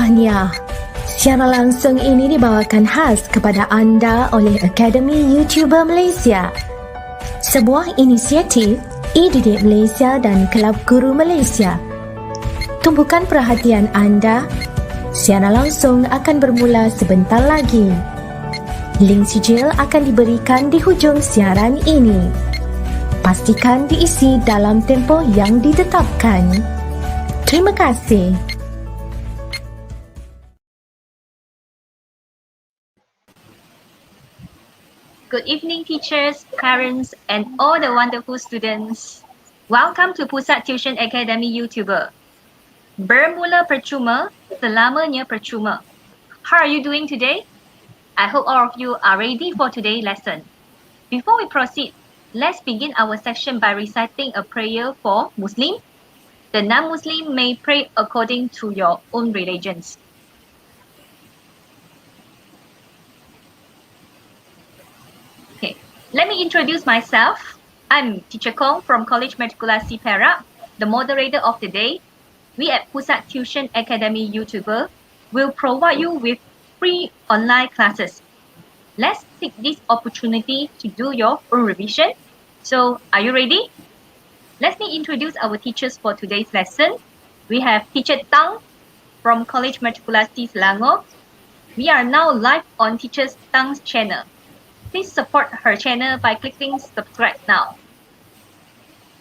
Tahniah. Siaran langsung ini dibawakan khas kepada anda oleh Akademi YouTuber Malaysia, sebuah inisiatif e-didik Malaysia dan Kelab Guru Malaysia. Tumpukan perhatian anda. Siaran langsung akan bermula sebentar lagi. Link sijil akan diberikan di hujung siaran ini. Pastikan diisi dalam tempoh yang ditetapkan. Terima kasih. Good evening, teachers, parents, and all the wonderful students. Welcome to Pusat Tuisyen Academy YouTuber. Bermula percuma, selamanya percuma. How are you doing today? I hope all of you are ready for today's lesson. Before we proceed, let's begin our section by reciting a prayer for Muslim. The non-Muslim may pray according to your own religions. Okay, let me introduce myself. I'm Teacher Kong from College Matriculasi Perak, the moderator of the day. We at Pusat Tuisyen Academy YouTuber will provide you with free online classes. Let's take this opportunity to do your own revision. So, are you ready? Let me introduce our teachers for today's lesson. We have Teacher Tang from College Matriculasi Selangor. We are now live on Teacher Tang's channel. Please support her channel by clicking subscribe now.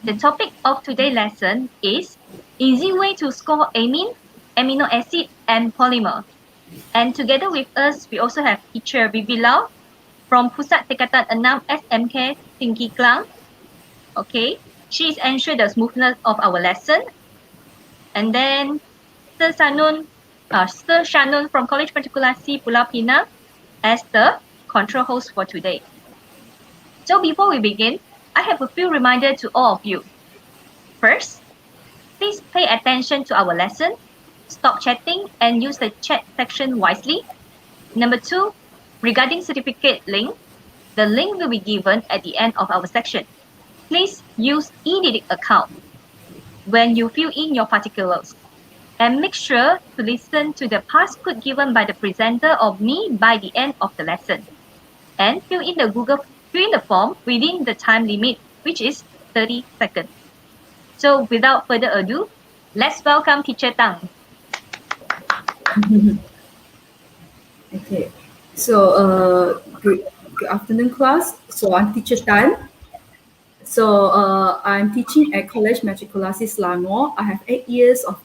The topic of today's lesson is easy way to score amine, amino acid, and polymer. And together with us, we also have teacher Bibi Lau from Pusat Tingkatan 6 SMK Tinggi Klang. Okay, she is ensure the smoothness of our lesson. And then Sir Shanun from College Matriculasi Pulau Pinang as the control host for today. So before we begin, I have a few reminders to all of you. First, please pay attention to our lesson, stop chatting and use the chat section wisely. Number 2, regarding certificate link, the link will be given at the end of our section. Please use e-didik account when you fill in your particulars. And make sure to listen to the passcode given by the presenter or me by the end of the lesson. And fill in the form within the time limit, which is 30 seconds. So without further ado, let's welcome Teacher Tang. Okay, so good afternoon class. So I'm Teacher Tan. So I'm teaching at College Matriculasi Selangor. I have 8 years of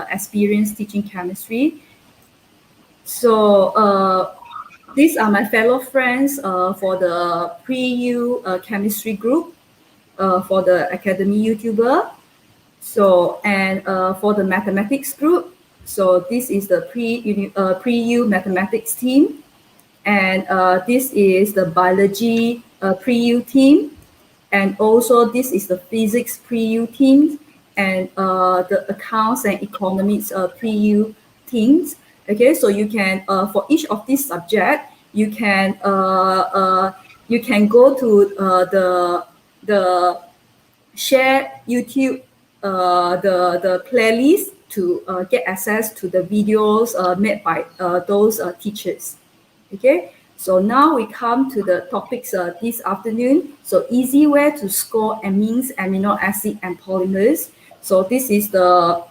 experience teaching chemistry. So these are my fellow friends for the pre-U chemistry group for the Academy YouTuber. So and for the mathematics group, so this is the pre-U mathematics team, and this is the biology pre-U team, and also this is the physics pre-U team, and the accounts and economics pre-U teams. Okay, so you can for each of these subjects, you can go to the share YouTube the playlist to get access to the videos made by those teachers. Okay, so now we come to the topics this afternoon. So easy way to score amines, amino acid, and polymers. So this is the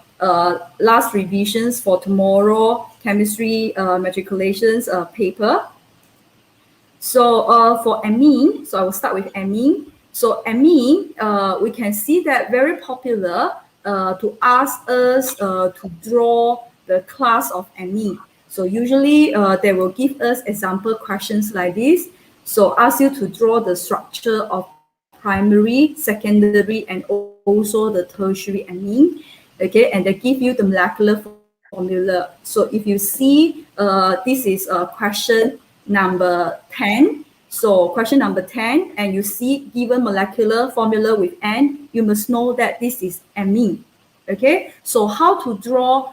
last revisions for tomorrow chemistry matriculations paper. So for amine, so I will start with amine. So amine, we can see that very popular to ask us to draw the class of amine. So usually they will give us example questions like this. So ask you to draw the structure of primary, secondary, and also the tertiary amine. Okay, and they give you the molecular formula. So if you see this is question number 10. So question number 10, and you see given molecular formula with N, you must know that this is amine. Okay, so how to draw,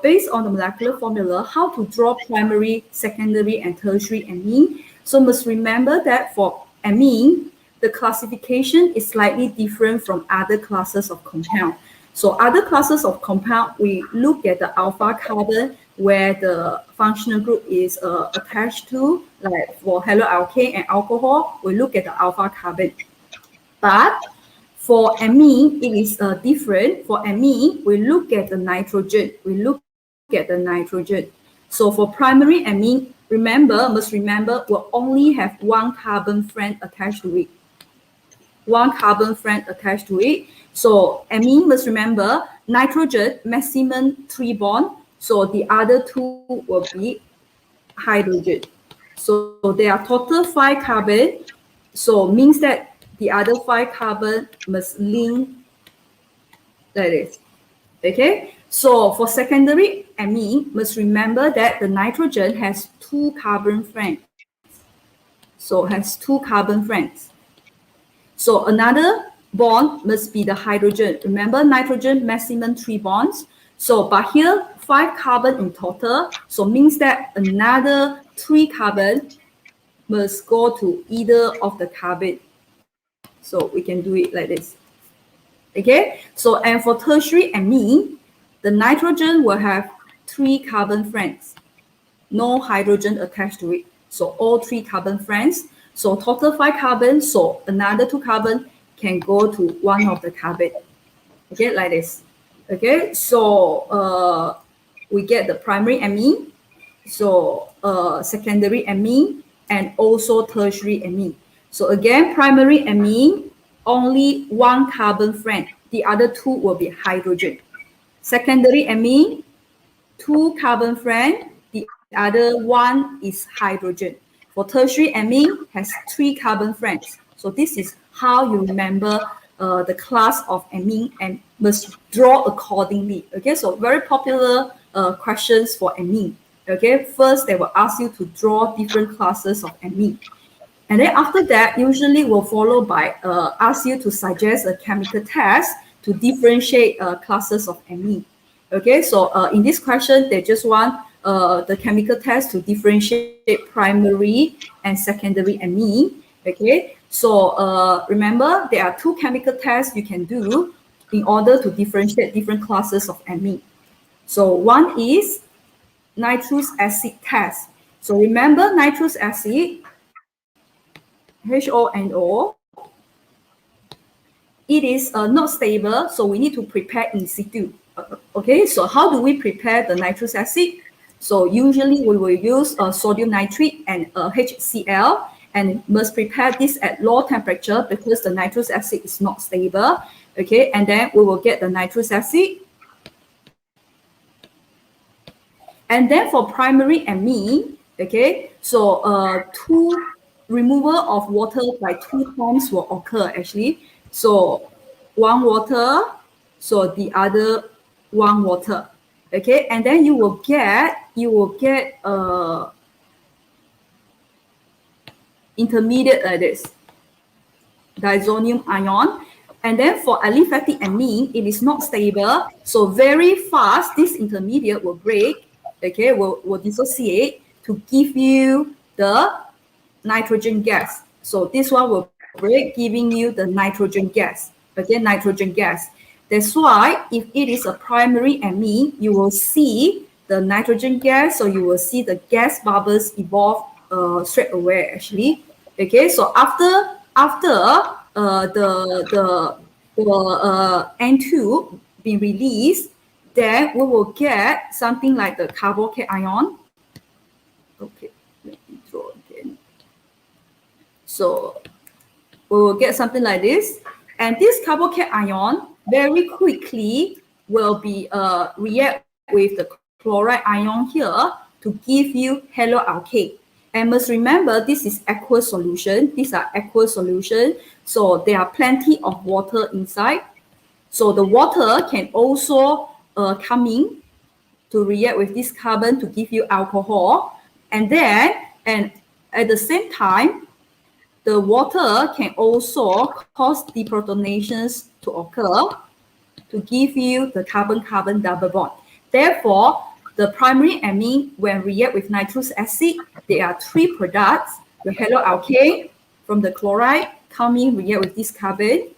based on the molecular formula, how to draw primary, secondary, and tertiary amine. So must remember that for amine, the classification is slightly different from other classes of compound. So other classes of compound, we look at the alpha carbon, where the functional group is attached to, like for haloalkane and alcohol, we look at the alpha carbon. But for amine, it is different. For amine, we look at the nitrogen. So for primary amine, must remember, we'll only have one carbon friend attached to it. So amine, must remember, nitrogen, maximum 3 bonds. So the other 2 will be hydrogen. So there are total 5 carbon. So means that the other 5 carbon must link like this. Okay. So for secondary amine, must remember that the nitrogen has 2 carbon friends. So another bond must be the hydrogen. Remember, nitrogen maximum 3 bonds. So but here 5 carbon in total. So means that another 3 carbon must go to either of the carbon. So we can do it like this. Okay. So and for tertiary amine, the nitrogen will have 3 carbon friends. No hydrogen attached to it. So all 3 carbon friends. So total 5 carbon. So another 2 carbon can go to one of the carbon. Okay, like this. Okay, so we get the primary amine, so secondary amine, and also tertiary amine. So again, primary amine, only 1 carbon friend. The other 2 will be hydrogen. Secondary amine, 2 carbon friend. The other 1 is hydrogen. For tertiary amine, has 3 carbon friends. So this is how you remember the class of amine and must draw accordingly. Okay, so very popular questions for amine. Okay, first they will ask you to draw different classes of amine. And then after that, usually will follow by ask you to suggest a chemical test to differentiate classes of amine. Okay, so in this question, they just want the chemical test to differentiate primary and secondary amine. Okay, so remember, there are 2 chemical tests you can do in order to differentiate different classes of amine. So one is nitrous acid test. So remember, nitrous acid, HONO, it is not stable, so we need to prepare in situ. Okay, so how do we prepare the nitrous acid? So usually we will use sodium nitrate and HCl, and must prepare this at low temperature because the nitrous acid is not stable. Okay, and then we will get the nitrous acid. And then for primary amine, okay, so removal of water by 2 times will occur actually. So 1 water, so the other 1 water. Okay, and then you will get intermediate like this, diazonium ion. And then for aliphatic amine, it is not stable, so very fast this intermediate will break. Okay, will dissociate to give you the nitrogen gas. So this one will break, giving you the nitrogen gas. Again, nitrogen gas. That's why if it is a primary amine, you will see the nitrogen gas, so you will see the gas bubbles evolve straight away actually. Okay, so after the N2 being released, then we will get something like the carbocation. Okay, let me draw again. So we will get something like this, and this carbocation very quickly will be react with the chloride ion here to give you haloalkane. And must remember, this is aqueous solution. These are aqueous solution, so there are plenty of water inside. So the water can also come in to react with this carbon to give you alcohol. And at the same time, the water can also cause deprotonations to occur to give you the carbon-carbon double bond. Therefore, the primary amine, when react with nitrous acid, there are 3 products. The haloalkane from the chloride coming react with this carbon.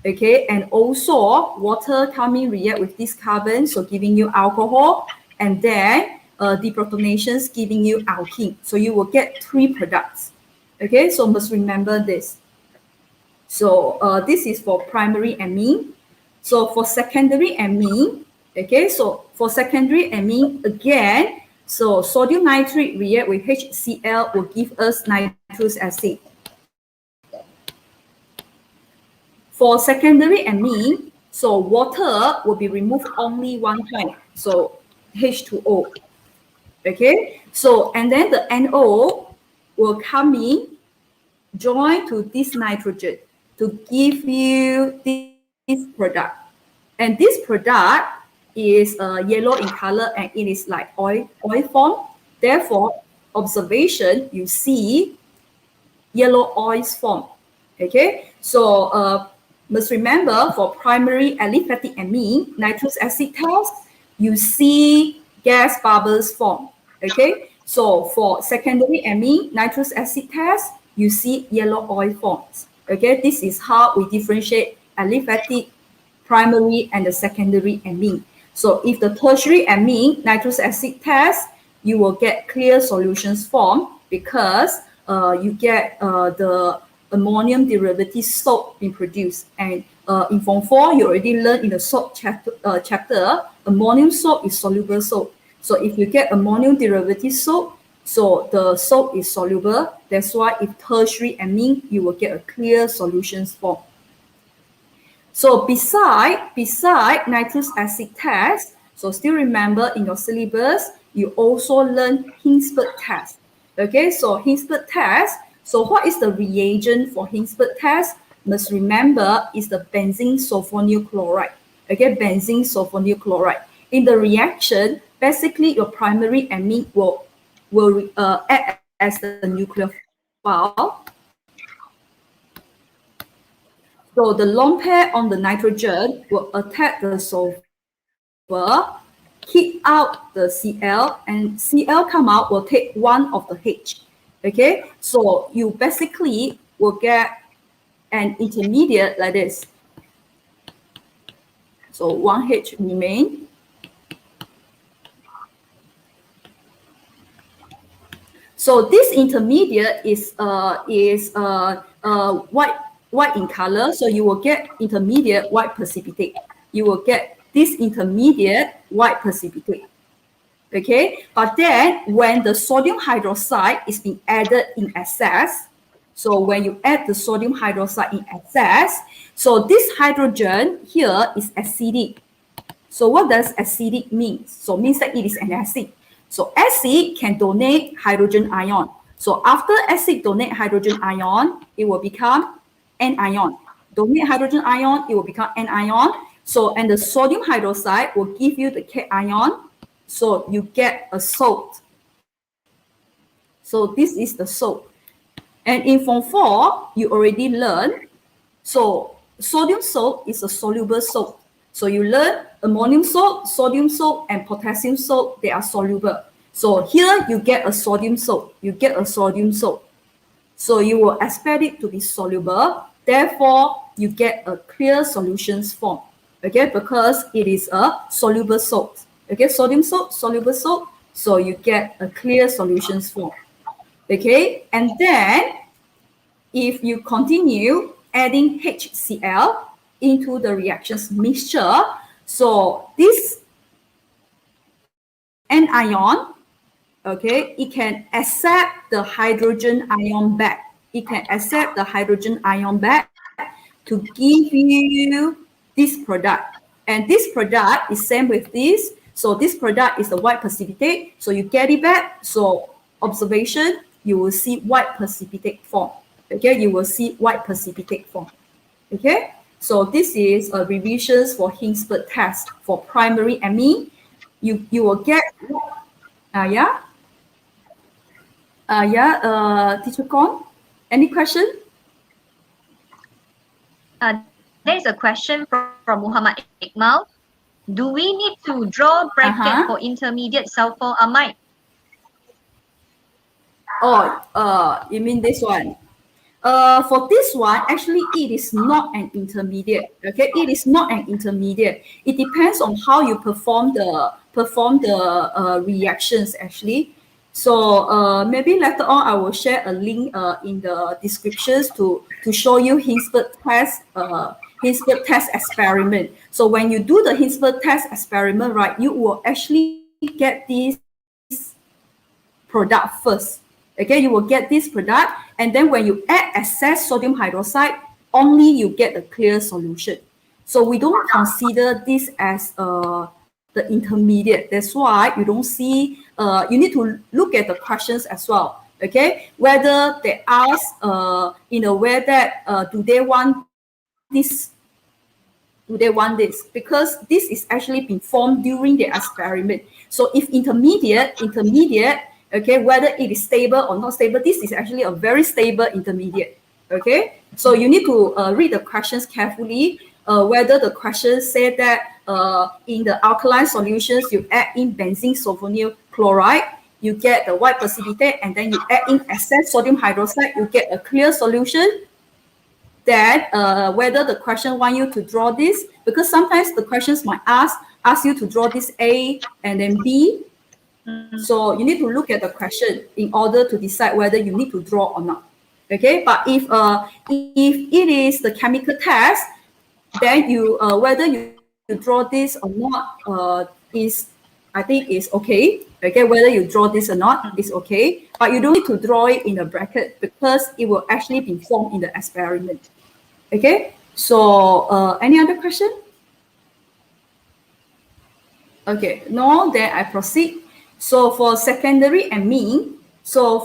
Okay, and also water coming react with this carbon, so giving you alcohol. And then deprotonations giving you alkene. So you will get 3 products. Okay, so must remember this. So this is for primary amine. So for secondary amine, okay, so for secondary amine again, so sodium nitrate react with HCl will give us nitrous acid. For secondary amine, so water will be removed only one time, so H2O. Okay, so and then the NO will come in, join to this nitrogen to give you this product. And this product is yellow in color and it is like oil form. Therefore, observation, you see yellow oils form. Okay, so must remember for primary aliphatic amine, nitrous acid test, you see gas bubbles form. Okay, so for secondary amine, nitrous acid test, you see yellow oil forms. Okay, this is how we differentiate aliphatic, primary, and the secondary amine. So if the tertiary amine, nitrous acid test, you will get clear solutions form because you get the ammonium derivative soap being produced. And in Form 4, you already learned in the soap chapter, ammonium soap is soluble soap. So if you get ammonium derivative soap, so the soap is soluble. That's why if tertiary amine, you will get a clear solutions form. So beside nitrous acid test, so still remember in your syllabus, you also learn Kingsborough test. Okay, so Kingsborough test. So what is the reagent for Kingsborough test? Must remember is the benzene sulfonyl chloride. Okay, benzene sulfonyl chloride. In the reaction, basically your primary amine will act as the nucleophile. So the lone pair on the nitrogen will attack the sulfur, kick out the Cl, and Cl come out will take one of the H. Okay, so you basically will get an intermediate like this. So one H remain. So this intermediate is white in color. So you will get intermediate white precipitate. You will get this intermediate white precipitate. Okay, but then when the sodium hydroxide is being added in excess, so when you add the sodium hydroxide in excess, so this hydrogen here is acidic. So what does acidic mean? So it means that it is an acid. So acid can donate hydrogen ion. So after acid donate hydrogen ion, it will become anion. Donate hydrogen ion, it will become anion. So and the sodium hydroxide will give you the cation. So you get a salt. So this is the salt. And in Form 4, you already learned. So sodium salt is a soluble salt. So you learn ammonium salt, sodium salt, and potassium salt, they are soluble. So here you get a sodium salt. You get a sodium salt. So you will expect it to be soluble. Therefore, you get a clear solutions form. Okay, because it is a soluble salt. Okay, sodium salt, soluble salt. So you get a clear solutions form. Okay, and then if you continue adding HCl into the reactions mixture, so this anion, okay, it can accept the hydrogen ion back. It can accept the hydrogen ion back to give you this product. And this product is same with this. So this product is the white precipitate. So you get it back. So observation, you will see white precipitate form. Okay, you will see white precipitate form. Okay, so this is a revisions for Kingsborough test for primary amine. You will get Teacher Kong, any question? There's a question from Muhammad Iqmal. Do we need to draw bracket for intermediate sulforamide? Oh, you mean this one? For this one, actually, it is not an intermediate. Okay, it is not an intermediate. It depends on how you perform the perform the reactions actually. So maybe later on I will share a link in the descriptions to show you Hinsberg test experiment. So when you do the Hinsberg test experiment, right, you will actually get this product first. Okay, you will get this product, and then when you add excess sodium hydroxide, only you get a clear solution. So we don't consider this as the intermediate. That's why you don't see, you need to look at the questions as well. Okay, whether they ask in a way that do they want this, because this is actually being formed during the experiment. So if intermediate, okay, whether it is stable or not stable, this is actually a very stable intermediate. Okay, so you need to read the questions carefully. Whether the questions say that in the alkaline solutions you add in benzene sulfonyl chloride, you get the white precipitate, and then you add in excess sodium hydroxide, you get a clear solution. That whether the question want you to draw this, because sometimes the questions might ask you to draw this A and then B. So you need to look at the question in order to decide whether you need to draw or not. Okay, but if it is the chemical test, then you whether you draw this or not I think is okay. Okay, whether you draw this or not is okay, but you don't need to draw it in a bracket because it will actually be formed in the experiment. Okay, so any other question? Okay, no, then I proceed. So for secondary amine, so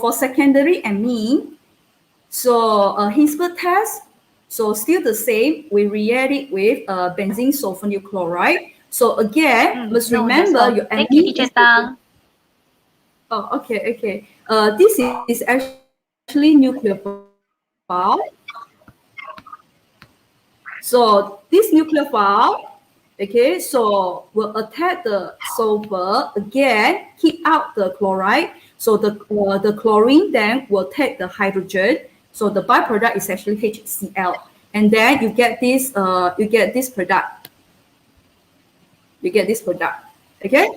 Hinsberg test, so still the same, we react it with benzene sulfonyl chloride. So again, must remember your amine. Thank you, Teacher Tang. Oh, okay. This is actually nucleophile. So this nucleophile, okay, so will attack the sulfur again, keep out the chloride. So the chlorine then will take the hydrogen. So the byproduct is actually HCl, and then you get this product. Okay.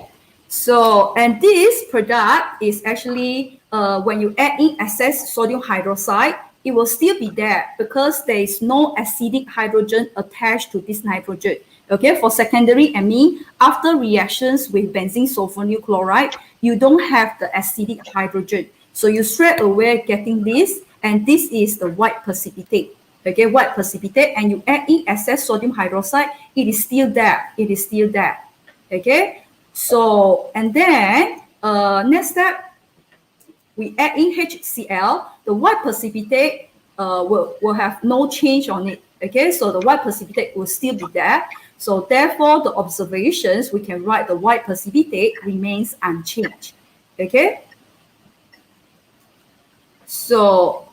So and this product is actually when you add in excess sodium hydroxide, it will still be there because there is no acidic hydrogen attached to this nitrogen. Okay, for secondary amine, after reactions with benzene sulfonyl chloride, you don't have the acidic hydrogen. So you straight away getting this, and this is the white precipitate. Okay, white precipitate, and you add in excess sodium hydroxide, it is still there. Okay, so and then next step, we add in HCl, the white precipitate will have no change on it. Okay, so the white precipitate will still be there. So therefore, the observations, we can write the white precipitate remains unchanged. Okay. So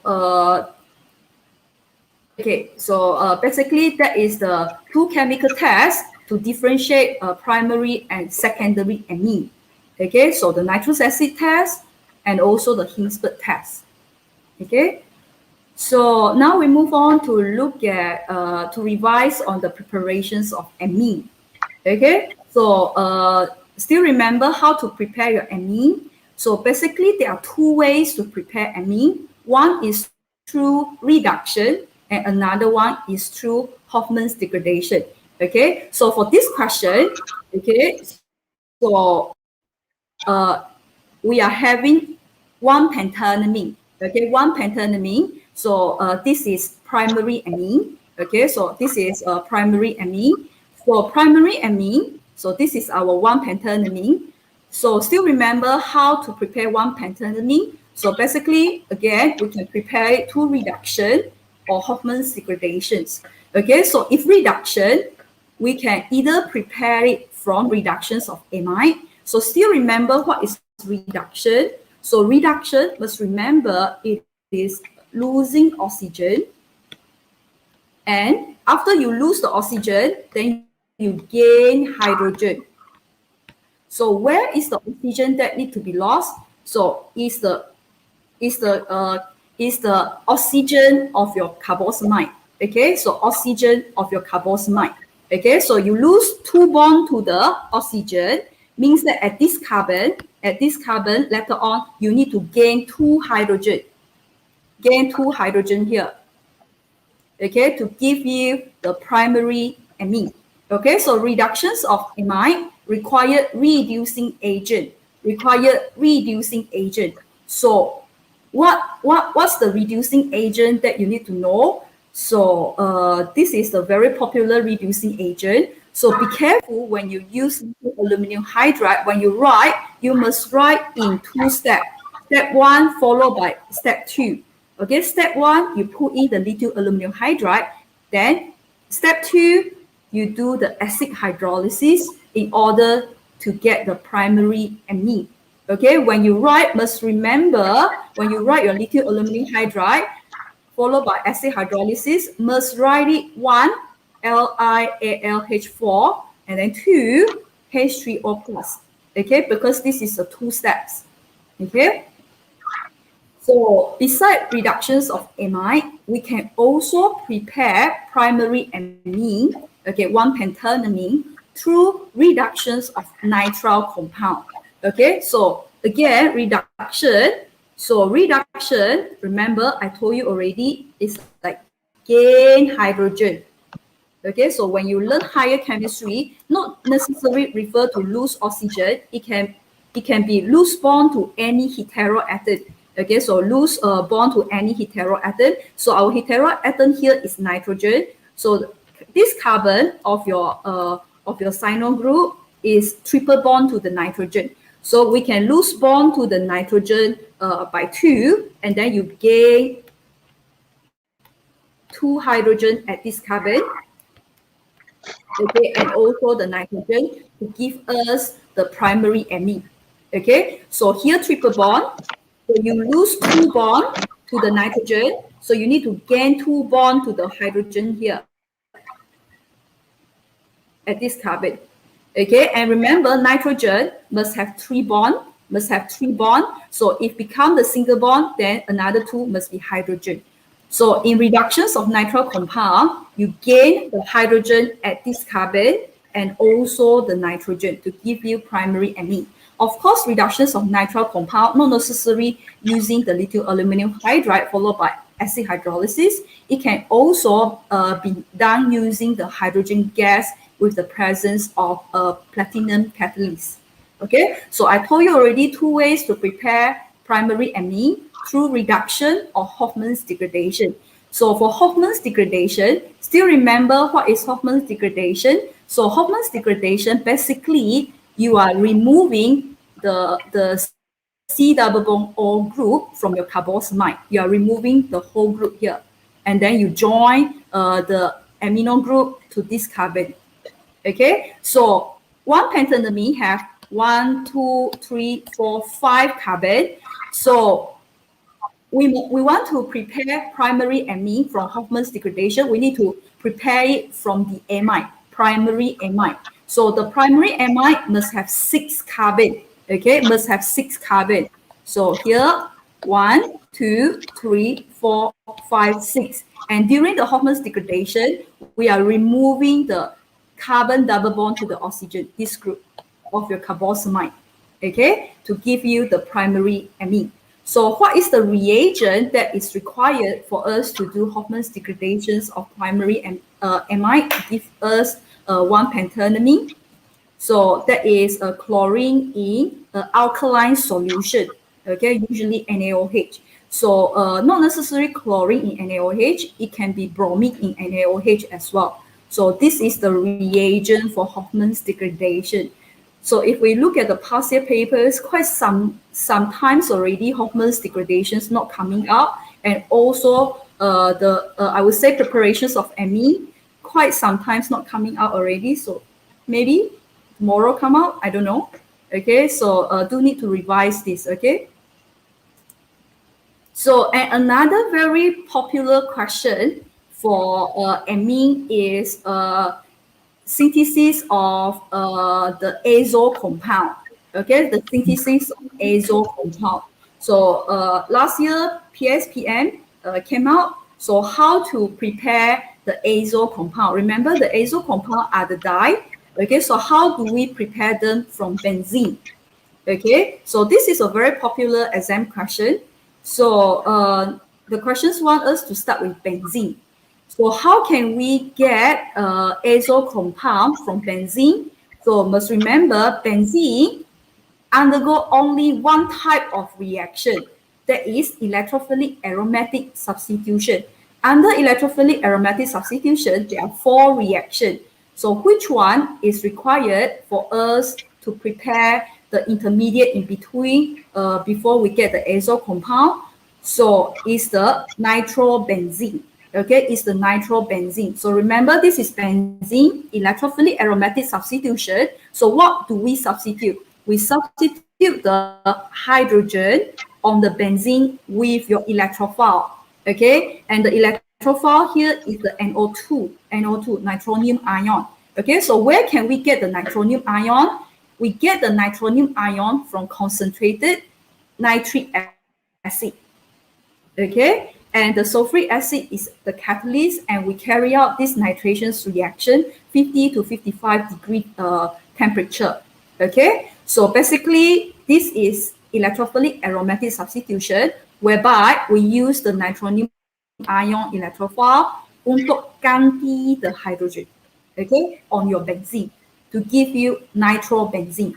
basically that is the two chemical tests to differentiate primary and secondary amine. Okay, so the nitrous acid test and also the Hinsberg test. Okay, so now we move on to look at to revise on the preparations of amine. Okay, so still remember how to prepare your amine. So basically there are two ways to prepare amine. One is through reduction and another one is through Hofmann's degradation. Okay, so for this question, okay, so we are having one pentanamine. Okay, one pentanamine. So this is primary amine. Okay, so this is primary amine. For primary amine, so this is our one pentanamine. So still remember how to prepare one pentanamine. So basically, again, we can prepare it through reduction or Hofmann's degradations. Okay, so if reduction, we can either prepare it from reductions of amide. So still remember what is reduction. So reduction, must remember it is losing oxygen. And after you lose the oxygen, then you gain hydrogen. So where is the oxygen that need to be lost? So is the oxygen of your carboxamide. Okay, so oxygen of your carboxamide. Okay, so you lose two bonds to the oxygen, means that at this carbon, later on, you need to gain 2 hydrogen. Gain 2 hydrogen here. Okay, to give you the primary amine. Okay, so reductions of amine require reducing agent. So what's the reducing agent that you need to know? So this is a very popular reducing agent. So be careful when you use aluminum hydride. When you write, you must write in 2 steps. Step 1 followed by step 2. Okay, step 1, you put in the lithium aluminum hydride. Then step 2, you do the acid hydrolysis in order to get the primary amine. Okay, when you write, must remember, when you write your lithium aluminum hydride, followed by acid hydrolysis, must write it 1, LiAlH4, and then 2, H3O+. Okay, because this is the 2 steps. Okay. So besides reductions of amine, we can also prepare primary amine, okay, 1-pentanamine, through reductions of nitrile compound. Okay, so again, reduction. So reduction, remember I told you already, is like gain hydrogen. Okay, so when you learn higher chemistry, not necessarily refer to loose oxygen. It can be loose bond to any heteroatom. Okay, so loose bond to any heteroatom. So our heteroatom here is nitrogen. So this carbon of your cyano group is triple bond to the nitrogen. So we can loose bond to the nitrogen by 2, and then you gain 2 hydrogen at this carbon. Okay, and also the nitrogen to give us the primary amine. Okay, so here triple bond. So you lose 2 bond to the nitrogen. So you need to gain 2 bond to the hydrogen here at this carbon. Okay, and remember nitrogen must have 3 bond. So if become the single bond, then another 2 must be hydrogen. So in reductions of nitrile compound, you gain the hydrogen at this carbon and also the nitrogen to give you primary amine. Of course, reductions of nitrile compound, not necessarily using the lithium aluminum hydride followed by acid hydrolysis. It can also be done using the hydrogen gas with the presence of a platinum catalyst. Okay, so I told you already 2 ways to prepare primary amine through reduction or Hofmann's degradation. So for Hofmann's degradation, still remember what is Hofmann's degradation? So Hofmann's degradation, basically, you are removing the C double bond O group from your carboxamide. You are removing the whole group here. And then you join the amino group to this carbon. Okay, so 1-pentanamine have 1, 2, 3, 4, 5 carbon. So we want to prepare primary amine from Hofmann's degradation. We need to prepare it from the amide, primary amide. So the primary amide must have 6 carbon. Okay, must have 6 carbon. So here 1, 2, 3, 4, 5, 6. And during the Hofmann's degradation, we are removing the carbon double bond to the oxygen, this group of your carboxamide, okay, to give you the primary amine. So what is the reagent that is required for us to do Hofmann's degradations of primary amide to give us 1-pentanamine? So that is a chlorine in alkaline solution, okay, usually NaOH. So not necessarily chlorine in NaOH, it can be bromine in NaOH as well. So this is the reagent for Hofmann's degradation. So if we look at the past year papers, quite sometimes already Hofmann's degradations not coming out, and also I would say preparations of amine quite sometimes not coming out already. So maybe tomorrow come out, I don't know. Okay, so do need to revise this. Okay. So and another very popular question for amine is synthesis of the azo compound. Okay, the synthesis of azo compound. So last year PSPM came out. So how to prepare the azo compound? Remember, the azo compound are the dye. Okay, so how do we prepare them from benzene? Okay, so this is a very popular exam question. So the questions want us to start with benzene. So how can we get azo compound from benzene? So must remember benzene undergo only one type of reaction, that is electrophilic aromatic substitution. Under electrophilic aromatic substitution, there are 4 reactions. So which one is required for us to prepare the intermediate in between before we get the azo compound? So it's the nitrobenzene. Okay, it's the nitrobenzene. So remember, this is benzene, electrophilic aromatic substitution. So what do we substitute? We substitute the hydrogen on the benzene with your electrophile. Okay, and the electrophile here is the NO2, nitronium ion. Okay, so where can we get the nitronium ion? We get the nitronium ion from concentrated nitric acid. Okay, and the sulfuric acid is the catalyst, and we carry out this nitration reaction 50 to 55 degree temperature. Okay, so basically this is electrophilic aromatic substitution, whereby we use the nitronium ion electrophile untuk ganti the hydrogen, okay, on your benzene to give you nitrobenzene.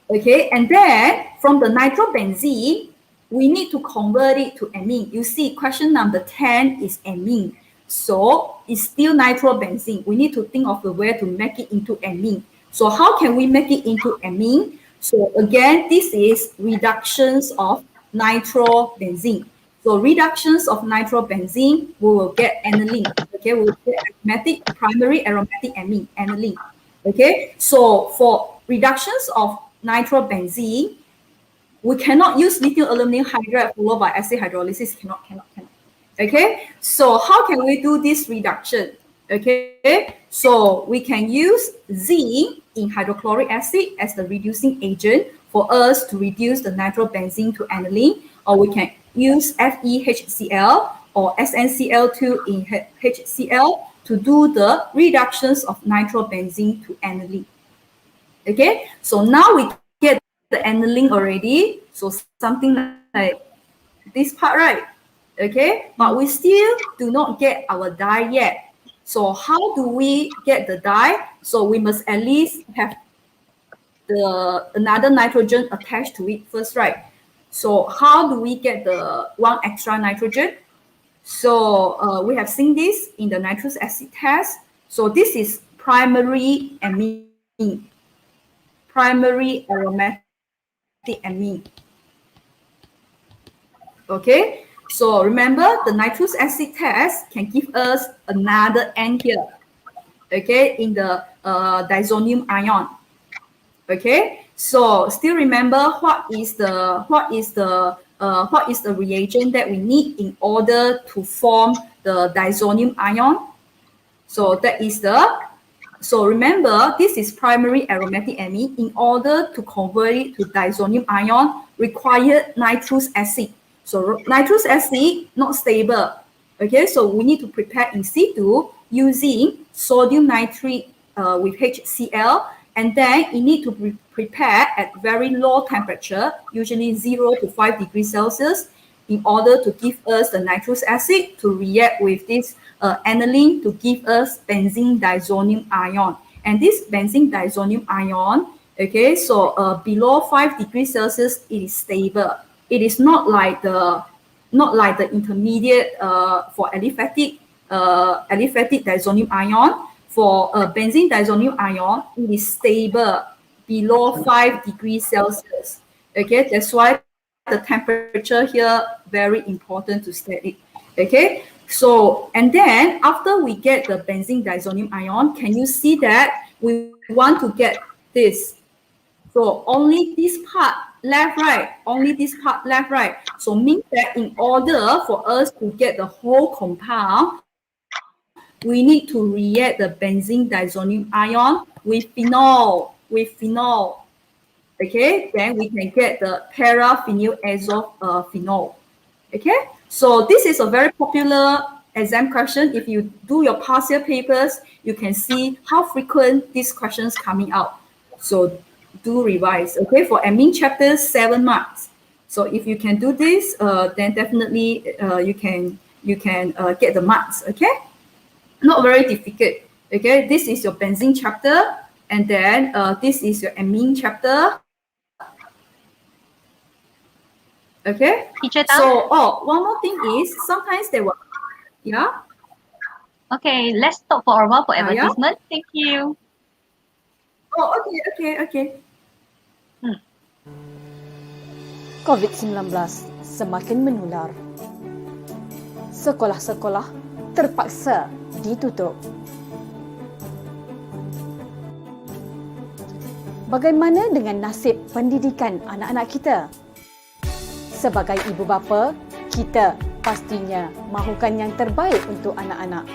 Okay, and then from the nitrobenzene, we need to convert it to amine. You see, question number 10 is amine. So it's still nitrobenzene. We need to think of the way to make it into amine. So how can we make it into amine? So again, this is reductions of nitrobenzene. So reductions of nitrobenzene, we will get aniline. Okay, we will get aromatic, primary aromatic amine, aniline. Okay, so for reductions of nitrobenzene, we cannot use lithium aluminum hydride followed by acid hydrolysis. Cannot. Okay, so how can we do this reduction? Okay, so we can use zinc in hydrochloric acid as the reducing agent for us to reduce the nitrobenzene to aniline, or we can use FeHCl or SnCl2 in HCl to do the reductions of nitrobenzene to aniline. Okay, so now we get the aniline already, so something like this part, right? Okay, but we still do not get our dye yet. So how do we get the dye? So we must at least have another nitrogen attached to it first, right? So how do we get the one extra nitrogen? So we have seen this in the nitrous acid test. So this is primary amine, primary aromatic amine. Okay, so remember the nitrous acid test can give us another N here. Okay, in the diazonium ion. Okay, so still remember what is the reagent that we need in order to form the diazonium ion? So that is so remember, this is primary aromatic amine. In order to convert it to diazonium ion, required nitrous acid. So nitrous acid not stable. Okay, so we need to prepare in situ using sodium nitrate with HCl, and then you need to prepare at very low temperature, usually 0 to 5 degrees Celsius, in order to give us the nitrous acid to react with this aniline to give us benzene diazonium ion. And this benzene diazonium ion, okay, so below 5 degrees Celsius, it is stable. It is not like the intermediate for aliphatic diazonium ion. For benzene diazonium ion, it is stable below 5 degrees Celsius. Okay, that's why the temperature here very important to state it. Okay, so and then after we get the benzene diazonium ion, can you see that we want to get this? So only this part left, right? Only this part left, right? So means that in order for us to get the whole compound, we need to react the benzene diazonium ion with phenol, Okay, then we can get the paraphenylazo phenol. Okay, so this is a very popular exam question, if you do your past year papers, you can see how frequent these questions coming out. So do revise, okay? For admin chapters, 7 marks. So if you can do this, then definitely you can get the marks, okay? Not very difficult, okay? This is your benzene chapter, and then this is your amine chapter. Okay. Teacher Tang? So, one more thing is sometimes they will, yeah. Okay, let's stop for a while for Yeah. advertisement. Thank you. Oh, okay. COVID-19 semakin menular. Sekolah-sekolah terpaksa ditutup. Bagaimana dengan nasib pendidikan anak-anak kita? Sebagai ibu bapa, kita pastinya mahukan yang terbaik untuk anak-anak.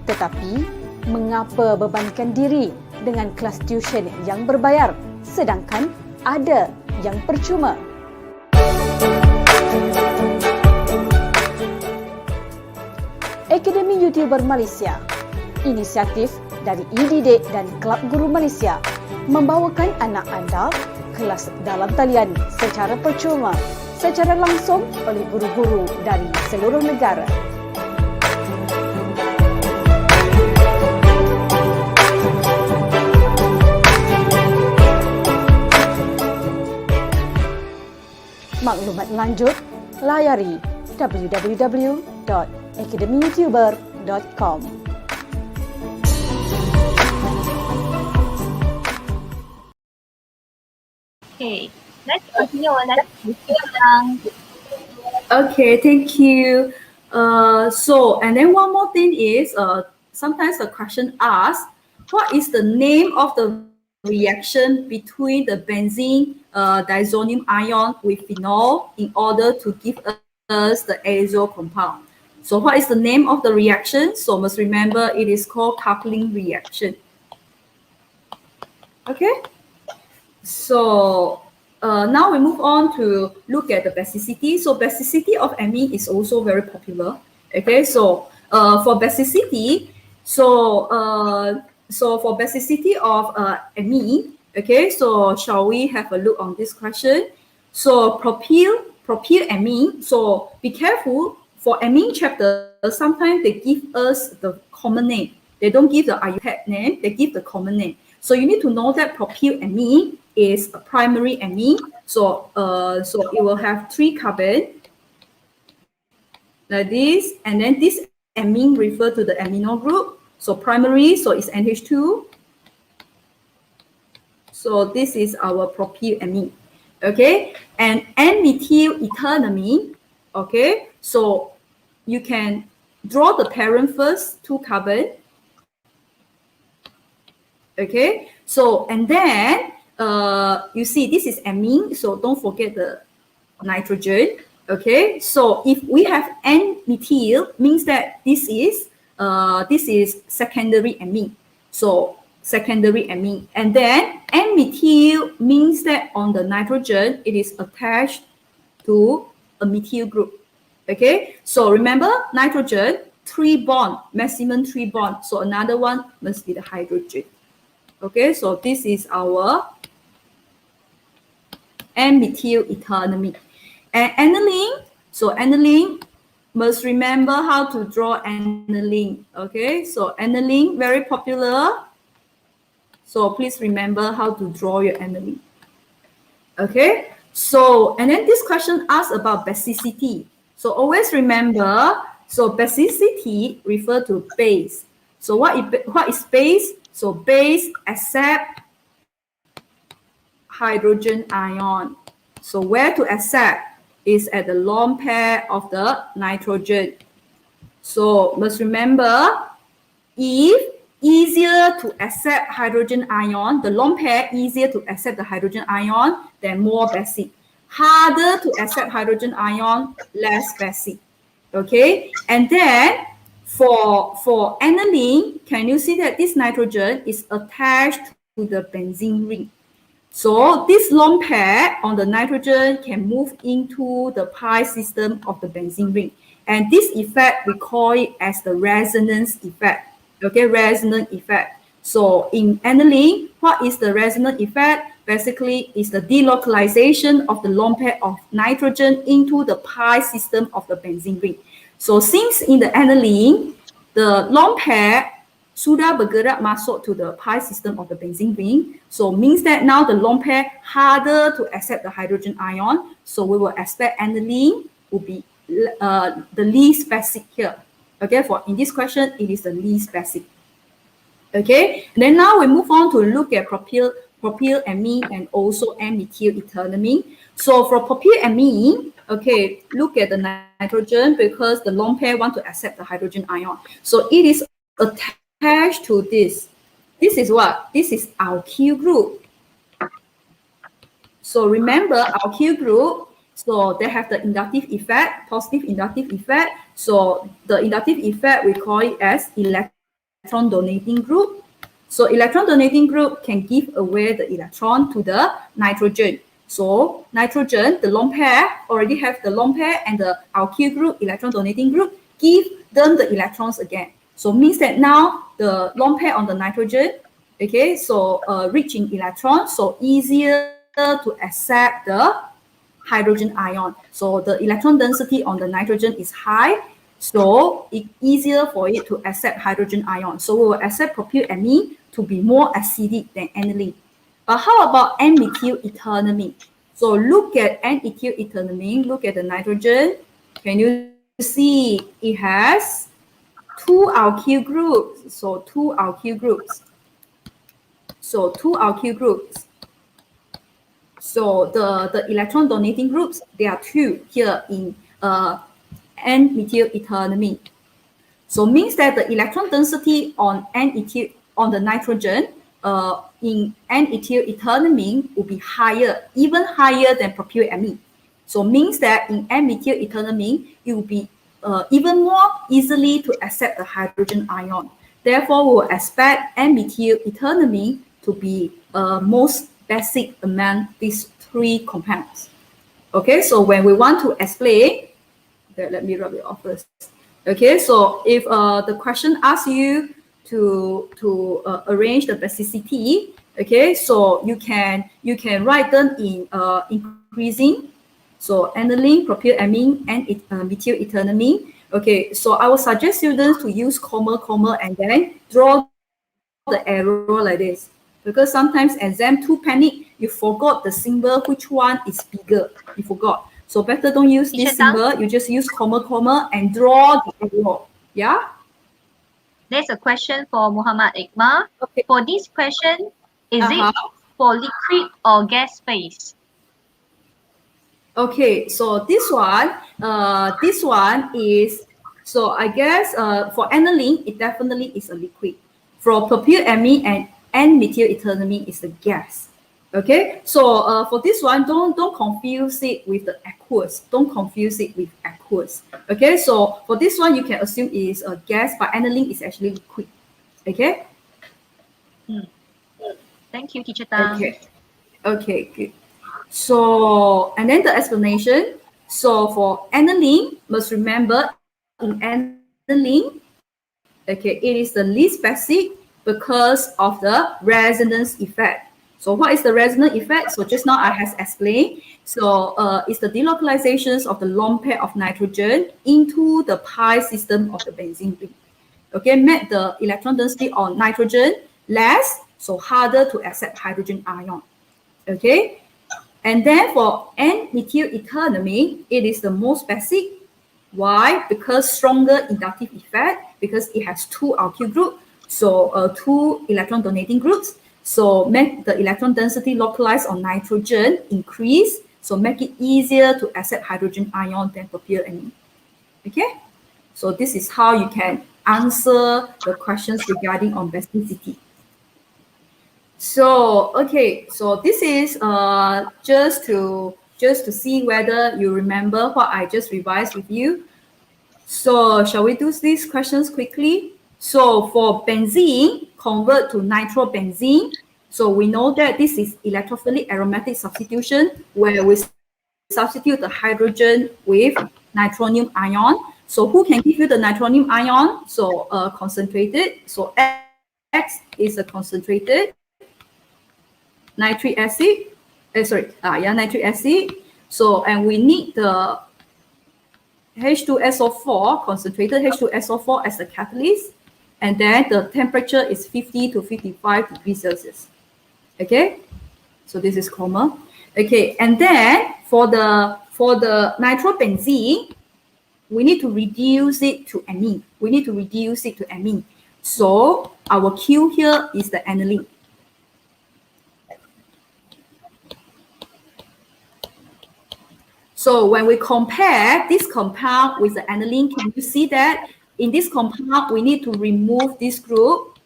Tetapi, mengapa bebankan diri dengan kelas tuition yang berbayar sedangkan ada yang percuma? Akademi YouTuber Malaysia, inisiatif dari e-didik dan Kelab Guru Malaysia, membawakan anak anda kelas dalam talian secara percuma, secara langsung oleh guru-guru dari seluruh negara. Maklumat lanjut, layari www.academyyoutuber.com. Okay, let's continue our lesson. Tang. Okay, thank you. So, and then one more thing is, sometimes the question asks, what is the name of the reaction between the benzene diazonium ion with phenol in order to give us the azole compound? So what is the name of the reaction? So must remember it is called coupling reaction. Okay. So now we move on to look at the basicity. So basicity of amine is also very popular. Okay, so for basicity, so for basicity of amine, okay, so shall we have a look on this question? So propyl amine. So be careful for amine chapter. Sometimes they give us the common name. They don't give the IUPAC name. They give the common name. So you need to know that propyl amine is a primary amine. So it will have 3 carbon like this, and then this amine refer to the amino group. So primary, so it's NH2. So this is our propyl amine. Okay, and N-methyl ethanamine. Okay, so you can draw the parent first, 2 carbon. Okay, so and then you see this is amine, so don't forget the nitrogen. Okay, so if we have N-methyl, means that this is secondary amine. So secondary amine, and then N-methyl means that on the nitrogen it is attached to a methyl group. Okay, so remember nitrogen 3 bond, maximum 3 bond. So another one must be the hydrogen. Okay, so this is our N-methyl ethanamine. And aniline, so aniline, must remember how to draw aniline. Okay, so aniline, very popular. So please remember how to draw your aniline. Okay, so, and then this question asks about basicity. So always remember, so basicity refer to base. So what is base? So base accept hydrogen ion. So where to accept is at the lone pair of the nitrogen. So must remember, if easier to accept hydrogen ion, the lone pair easier to accept the hydrogen ion, then more basic. Harder to accept hydrogen ion, less basic. Okay, and then for aniline, can you see that this nitrogen is attached to the benzene ring? So this lone pair on the nitrogen can move into the pi system of the benzene ring. And this effect, we call it as the resonance effect. Okay, resonance effect. So in aniline, what is the resonance effect? Basically, it's the delocalization of the lone pair of nitrogen into the pi system of the benzene ring. So since in the aniline, the lone pair sudah bergerak masuk to the pi system of the benzene ring, so means that now the lone pair harder to accept the hydrogen ion. So we will expect aniline will be the least basic here. Okay, for in this question, it is the least basic. Okay, and then now we move on to look at propylamine and also N-methylethylamine. So for propylamine, okay, look at the nitrogen because the lone pair want to accept the hydrogen ion. So it is attached to this. This is what? This is alkyl group. So remember alkyl group, so they have the inductive effect, positive inductive effect. So the inductive effect, we call it as electron donating group. So electron donating group can give away the electron to the nitrogen. So nitrogen, the lone pair, already have the lone pair and the alkyl group, electron donating group, give them the electrons again. So means that now the lone pair on the nitrogen, okay, so reaching electrons, so easier to accept the hydrogen ion. So the electron density on the nitrogen is high, so it's easier for it to accept hydrogen ion. So we will accept propylamine to be more acidic than aniline. But how about N-methylethylamine? So look at N-methylethylamine, look at the nitrogen. Can you see it has two alkyl groups? So two alkyl groups. So two alkyl groups. So the electron donating groups, there are two here in N-methylethylamine. So means that the electron density on on the nitrogen in N-methylethylamine will be higher, even higher than propylamine. So means that in N-methylethylamine, it will be even more easily to accept the hydrogen ion. Therefore, we will expect N-methylethylamine to be most basic among these three compounds. Okay, so when we want to explain, let me rub it off first. Okay, so if the question asks you to arrange the basicity, okay, so you can write them in increasing. So aniline, propylamine, and methylethylamine. Okay, so I will suggest students to use comma, and then draw the arrow like this. Because sometimes exam too panic, you forgot the symbol, which one is bigger, you forgot. So better don't use this symbol, you just use comma, and draw the arrow. Yeah? There's a question for Muhammad Iqbal. Okay. For this question, is it for liquid or gas phase? Okay, so this one is, so I guess for aniline, it definitely is a liquid. For propylamine and N-methylethylamine is a gas. Okay, so for this one, don't confuse it with the aqueous. Don't confuse it with aqueous. Okay, so for this one, you can assume it is a gas, but aniline is actually liquid. Okay. Thank you, Teacher Tang. Okay, good. So, and then the explanation. So for aniline, must remember in aniline, okay, it is the least basic because of the resonance effect. So what is the resonance effect? So just now I has explained. So it's the delocalizations of the lone pair of nitrogen into the pi system of the benzene ring. Okay, make the electron density on nitrogen less, so harder to accept hydrogen ion. Okay, and then for N-methylethylamine, it is the most basic. Why? Because stronger inductive effect, because it has two alkyl group, so two electron donating groups. So make the electron density localized on nitrogen increase, so make it easier to accept hydrogen ion than propylamine. Okay, so this is how you can answer the questions regarding on basicity. So okay, so this is just to see whether you remember what I just revised with you. So shall we do these questions quickly? So for benzene, convert to nitrobenzene. So we know that this is electrophilic aromatic substitution where we substitute the hydrogen with nitronium ion. So who can give you the nitronium ion? So concentrated. So X is a concentrated nitric acid. Nitric acid. So, and we need the H2SO4, concentrated H2SO4 as a catalyst. And then the temperature is 50 to 55 degrees Celsius. Okay, so this is common. Okay, and then for the nitrobenzene, we need to reduce it to amine. So our Q here is the aniline. So when we compare this compound with the aniline, can you see that in this compound we need to remove this group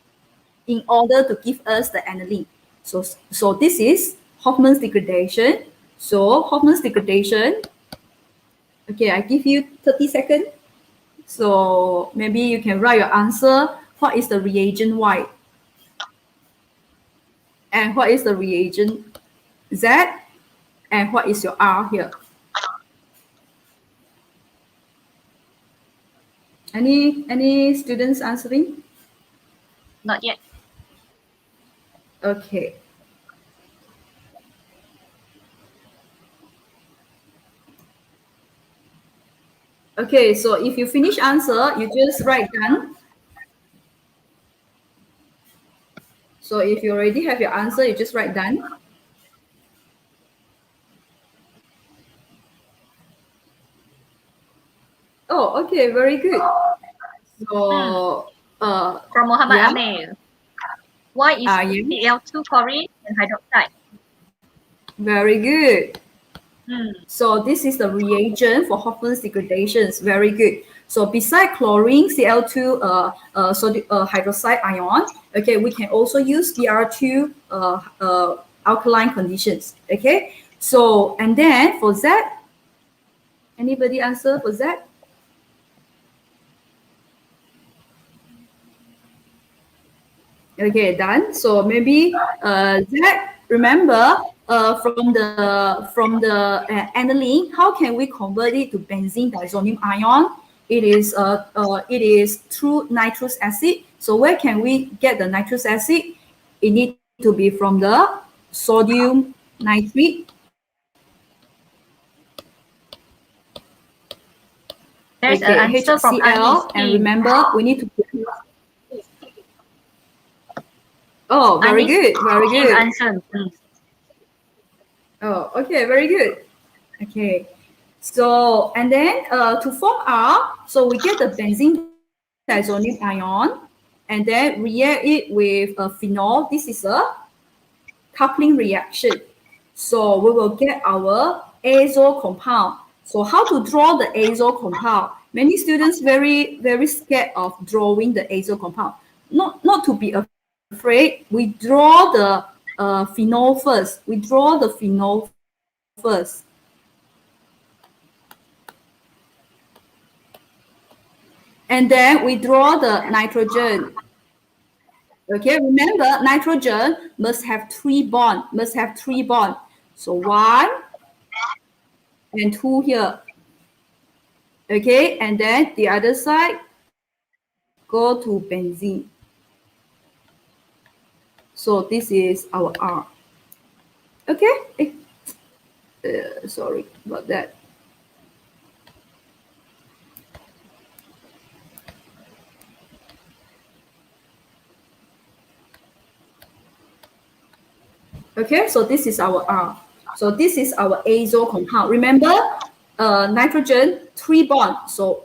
in order to give us the aniline. So this is Hofmann's degradation. So Hofmann's degradation. Okay, I give you 30 seconds. So maybe you can write your answer. What is the reagent Y? And what is the reagent Z? And what is your R here? Any students answering? Not yet. Okay. Okay, so if you finish answer, you just write done. So if you already have your answer, you just write done. Oh, okay, very good. So, from Muhammad yeah. Amir. Why is Cl2 chlorine and hydroxide? Very good. So this is the reagent for Hofmann's degradations. Very good. So beside chlorine, Cl2 hydroxide ion, okay, we can also use Br2 alkaline conditions. Okay. So and then for Z, anybody answer for Z? Okay, done. So maybe Z, remember from the aniline, how can we convert it to benzene diazonium ion? It is through nitrous acid. So where can we get the nitrous acid? It needs to be from the sodium nitrate. There's an answer from HCl, and remember we need to. Oh, very good, very good. Answer, please. Oh, okay, very good. Okay, so and then to form R, so we get the benzene diazonium ion, and then react it with a phenol. This is a coupling reaction. So we will get our azo compound. So how to draw the azo compound? Many students very scared of drawing the azo compound. Not to be afraid. We draw the phenol first. And then we draw the nitrogen. Okay, remember nitrogen must have three bonds. So 1 and 2 here. Okay, and then the other side go to benzene. So this is our R. Okay, sorry about that. Okay, so this is our R. So this is our azo compound. Remember, nitrogen 3 bonds. So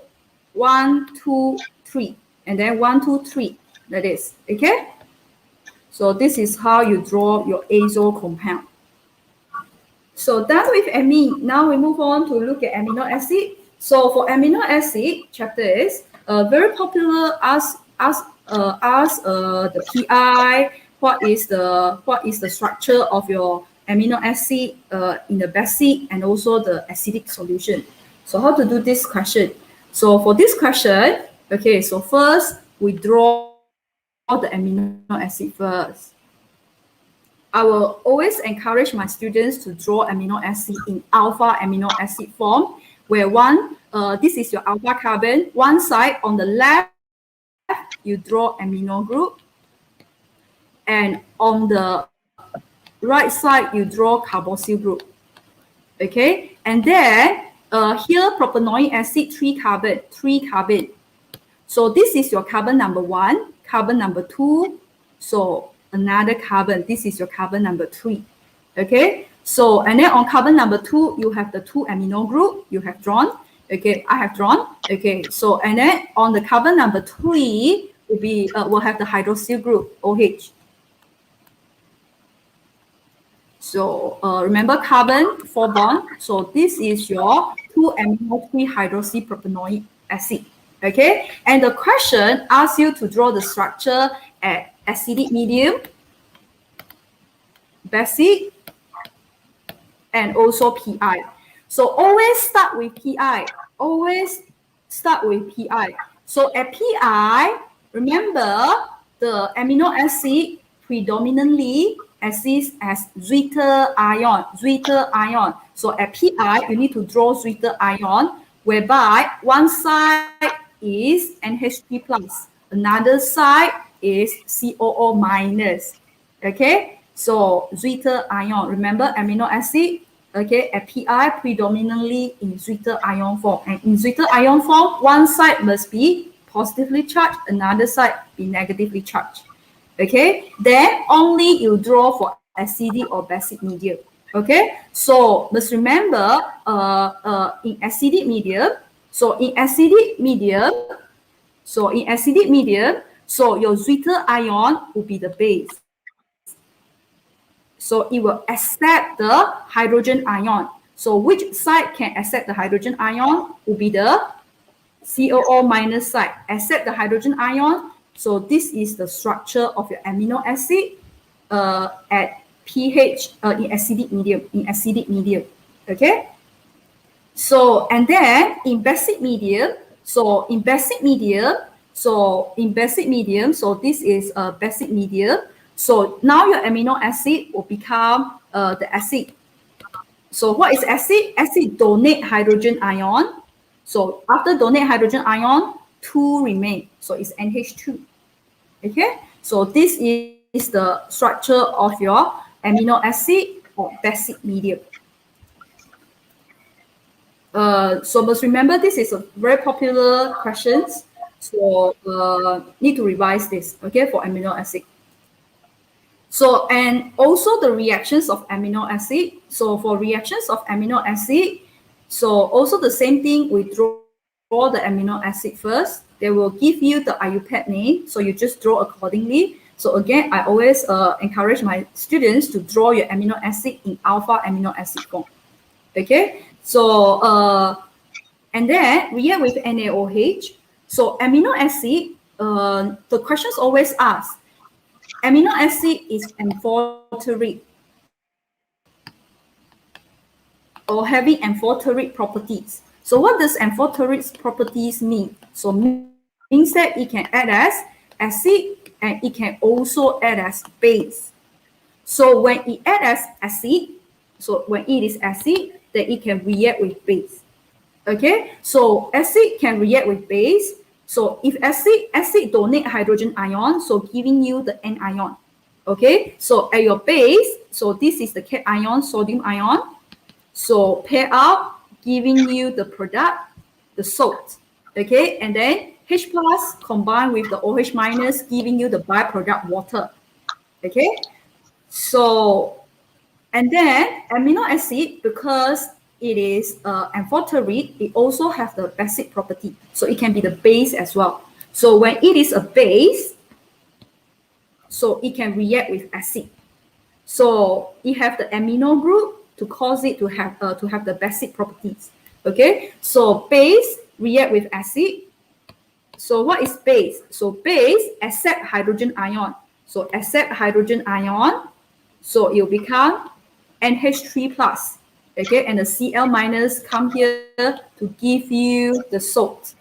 1, 2, 3, and then 1, 2, 3. That is okay. So this is how you draw your azo compound. So done with amine. Now we move on to look at amino acid. So for amino acid chapter is very popular. Ask the PI what is the structure of your amino acid in the basic and also the acidic solution. So how to do this question? So for this question, okay. So first we draw the amino acid first. I will always encourage my students to draw amino acid in alpha amino acid form, where this is your alpha carbon. One side on the left, you draw amino group, and on the right side, you draw carboxyl group. Okay, and then here propanoic acid, 3 carbon. So this is your carbon number 1, carbon number 2. So another carbon, this is your carbon number 3. Okay, so and then on carbon number 2, you have the 2 amino group you have drawn. Okay, I have drawn. Okay, so and then on the carbon number 3 will have the hydroxyl group OH. So remember carbon 4 bond. So this is your 2-amino 3-hydroxy propanoic acid. Okay, and the question asks you to draw the structure at acidic medium, basic, and also PI. So always start with PI. So at PI, remember the amino acid predominantly exists as zwitter ion. So at PI, you need to draw zwitter ion, whereby one side is NH3 plus, another side is COO minus. Okay, so zwitter ion. Remember amino acid. Okay, at PI predominantly in zwitter ion form, and in zwitter ion form, one side must be positively charged, another side be negatively charged. Okay, then only you draw for acidic or basic medium. Okay, so must remember in acidic medium, so your zwitter ion will be the base. So it will accept the hydrogen ion. So which side can accept the hydrogen ion will be the COO minus side. Accept the hydrogen ion. So this is the structure of your amino acid at pH in acidic medium. Okay. So and then in basic medium. So this is a basic medium. So now your amino acid will become the acid. So what is acid? Acid donate hydrogen ion. So after donate hydrogen ion, 2 remain. So it's NH2. Okay. So this is the structure of your amino acid or basic medium. So must remember this is a very popular questions. So need to revise this. Okay, for amino acid. So, and also the reactions of amino acid. So for reactions of amino acid, so also the same thing, we draw the amino acid first. They will give you the IUPAC name. So you just draw accordingly. So again, I always encourage my students to draw your amino acid in alpha amino acid form. Okay. So, and then react with NaOH. So amino acid, the questions always ask, amino acid is amphoteric or having amphoteric properties. So what does amphoteric properties mean? So means that it can act as acid and it can also act as base. So when it acts as acid, so when it is acid, then it can react with base. Okay, so acid can react with base. So if acid donate hydrogen ion, so giving you the anion. Okay, so at your base, so this is the cation, sodium ion. So pair up, giving you the product, the salt. Okay, and then H plus combined with the OH minus, giving you the byproduct water. Okay, so and then amino acid, because it is amphoteric, it also has the basic property. So it can be the base as well. So when it is a base, so it can react with acid. So it have the amino group to cause it to have the basic properties. Okay, so base react with acid. So what is base? So base accept hydrogen ion. So accept hydrogen ion. So it will become NH3 plus. Okay, and the Cl minus come here to give you the salt.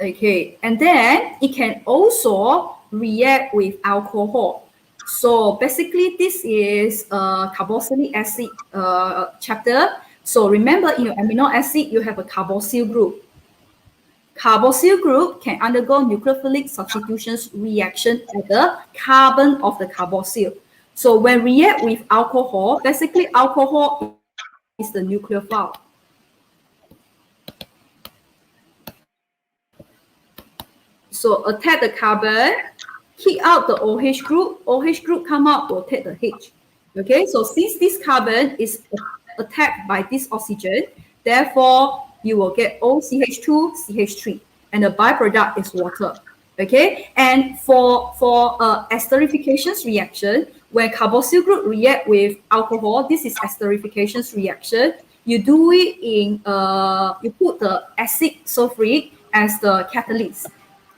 Okay, and then it can also react with alcohol. So basically, this is carboxylic acid chapter. So remember, in your amino acid, you have a carboxyl group. Carboxyl group can undergo nucleophilic substitutions reaction at the carbon of the carboxyl. So when react with alcohol, basically alcohol is the nucleophile. So attack the carbon, kick out the OH group. OH group come out to attack the H. Okay, so since this carbon is attacked by this oxygen, therefore you will get OCH2, CH3, and the byproduct is water. Okay, and for esterification reaction, when carboxyl group react with alcohol, this is esterification reaction. You do it in you put the acid sulfuric as the catalyst.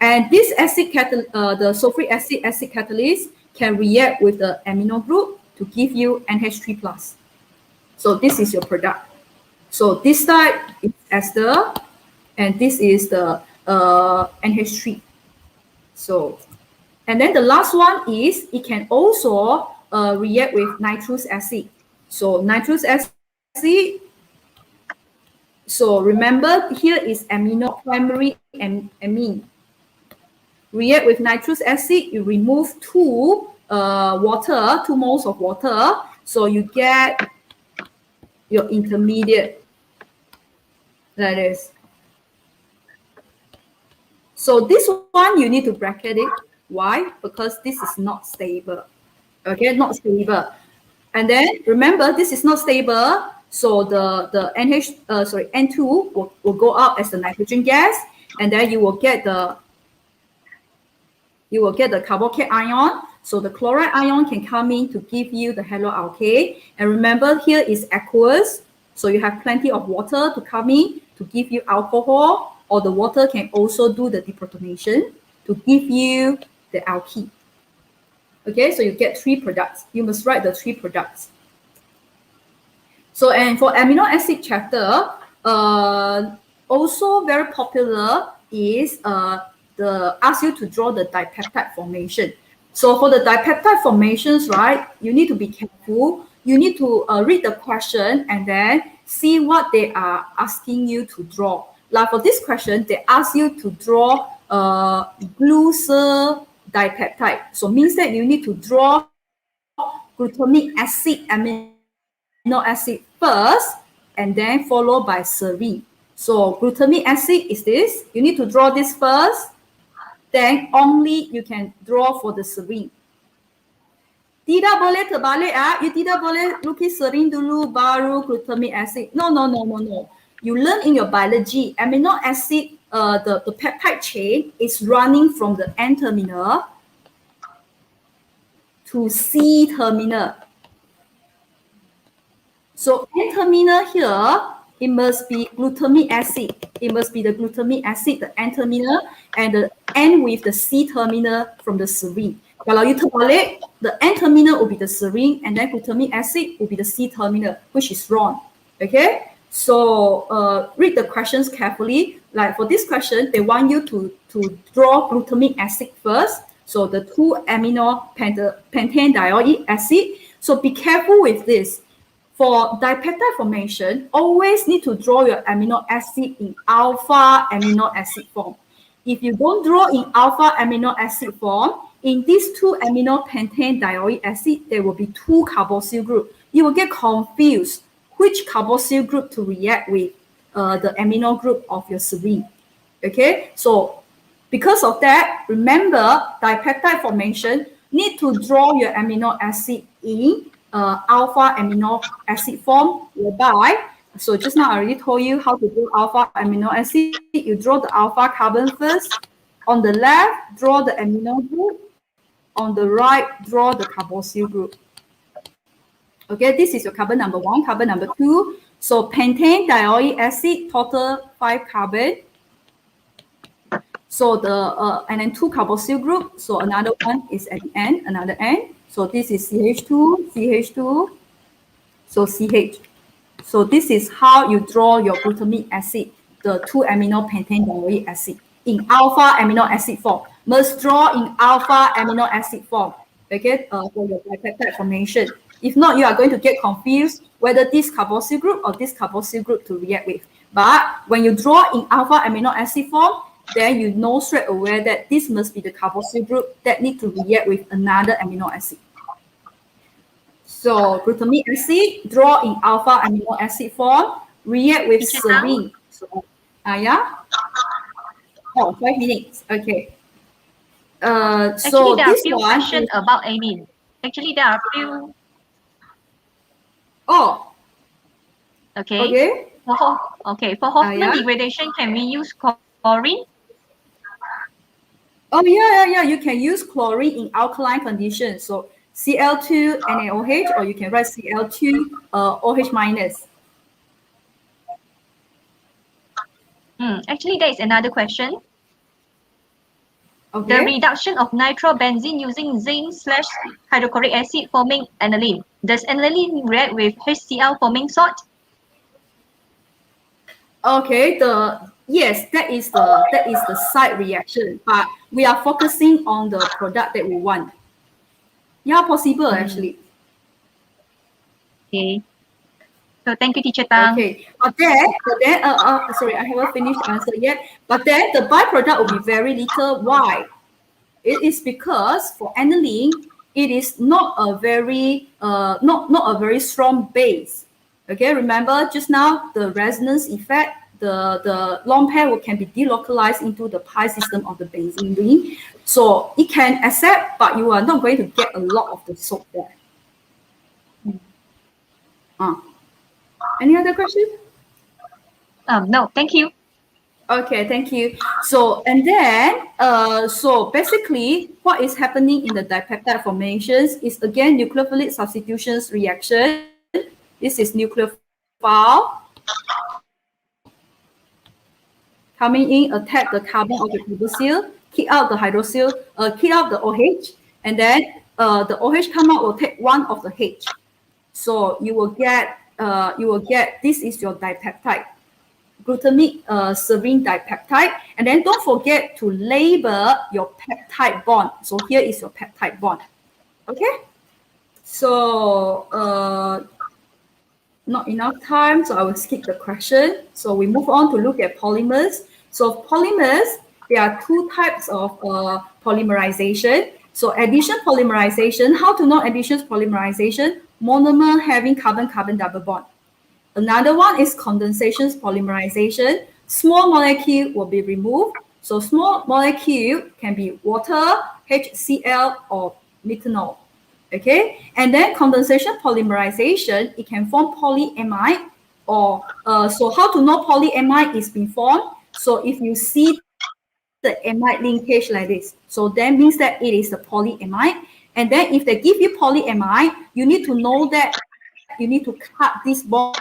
And this the sulfuric acid catalyst can react with the amino group to give you NH3+. So this is your product. So this side is ester, and this is the NH3. So, and then the last one is it can also react with nitrous acid. So nitrous acid. So remember here is amino primary amine. React with nitrous acid, you remove two moles of water, so you get your intermediate like this. So this one you need to bracket it. Why? Because this is not stable. Okay, not stable. And then remember, this is not stable, so the N2 will go out as the nitrogen gas, and then you will get the carboxyl ion. So the chloride ion can come in to give you the haloalkane. And remember, here is aqueous. So you have plenty of water to come in to give you alcohol, or the water can also do the deprotonation to give you the alkene. Okay, so you get 3 products. You must write the 3 products. So, and for amino acid chapter, also very popular is ask you to draw the dipeptide formation. So for the dipeptide formations, right, you need to be careful. You need to read the question and then see what they are asking you to draw. Like for this question, they ask you to draw glucose dipeptide. So means that you need to draw glutamic acid amino acid first and then followed by serine. So glutamic acid is this. You need to draw this first. Then only you can draw for the serine. Tidak boleh terbalik You tidak boleh lukis serine dulu baru glutamic acid. No. You learn in your biology, amino acid, the peptide chain is running from the N terminal to C terminal. So N terminal here, it must be glutamic acid. It must be the glutamic acid, the N terminal, and the N with the C terminal from the serine. Kalau you terbalik, the N terminal will be the serine, and then glutamic acid will be the C terminal, which is wrong. Okay? So read the questions carefully. Like for this question, they want you to draw glutamic acid first. So the 2 amino pentane dioic acid. So be careful with this. For dipeptide formation, always need to draw your amino acid in alpha amino acid form. If you don't draw in alpha amino acid form, in these 2 amino pentane dioic acid, there will be 2 carboxyl group. You will get confused which carboxyl group to react with the amino group of your serine. Okay, so because of that, remember dipeptide formation need to draw your amino acid in alpha amino acid form, whereby, so just now I already told you how to do alpha amino acid. You draw the alpha carbon first. On the left, draw the amino group. On the right, draw the carboxyl group. Okay, this is your carbon number 1, carbon number 2. So pentane dioic acid, total 5 carbon. So and then 2 carboxyl group. So another one is at the end, another end. So this is CH2, CH2, so CH. So this is how you draw your glutamic acid, the 2 amino pentane dioic acid in alpha amino acid form. Must draw in alpha amino acid form. okay, for your dipeptide formation. If not, you are going to get confused whether this carboxyl group or this carboxyl group to react with. But when you draw in alpha amino acid form, then you know straight away that this must be the carboxyl group that need to react with another amino acid. So glutamic acid, draw in alpha amino acid form, react with serine. So, yeah? Oh, 5 minutes. Okay. Actually, there are this few one questions is, about amine. Actually, there are few. oh, Okay. okay. For Hoffman Yeah. degradation, can we use chlorine? Oh, yeah. You can use chlorine in alkaline conditions. So Cl2 NaOH, or you can write Cl2 OH minus. Actually, there is another question. Okay. The reduction of nitrobenzene using zinc/hydrochloric acid forming aniline. Does aniline react with HCl forming salt? Okay, yes, that is the side reaction, but we are focusing on the product that we want. Yeah, possible actually. Okay. So thank you, Teacher Tang. Okay, but then, sorry, I haven't finished the answer yet. But then the byproduct will be very little. Why? It is because for aniline, it is not a very not a very strong base. Okay, remember just now the resonance effect, the lone pair can be delocalized into the pi system of the benzene ring, so it can accept, but you are not going to get a lot of the salt there. Any other question? No, thank you. Okay, thank you. So, and then, so basically, what is happening in the dipeptide formations is again nucleophilic substitutions reaction. This is nucleophile coming in, attack the carbon of the carboxyl, kick out the hydroxyl, kick out the OH, and then the OH come out will take one of the H. So you will get this is your dipeptide. Glutamic serine dipeptide, and then don't forget to label your peptide bond. So here is your peptide bond. Okay, so not enough time, so I will skip the question. So we move on to look at polymers. So polymers, there are two types of polymerization. So addition polymerization, how to know addition polymerization? Monomer having carbon-carbon double bond. Another one is condensations polymerization. Small molecule will be removed. So small molecule can be water, HCl, or methanol. Okay, and then condensation polymerization, it can form polyamide, or so how to know polyamide is being formed? So if you see the amide linkage like this, so that means that it is the polyamide. And then if they give you polyamide, you need to know that you need to cut this bond.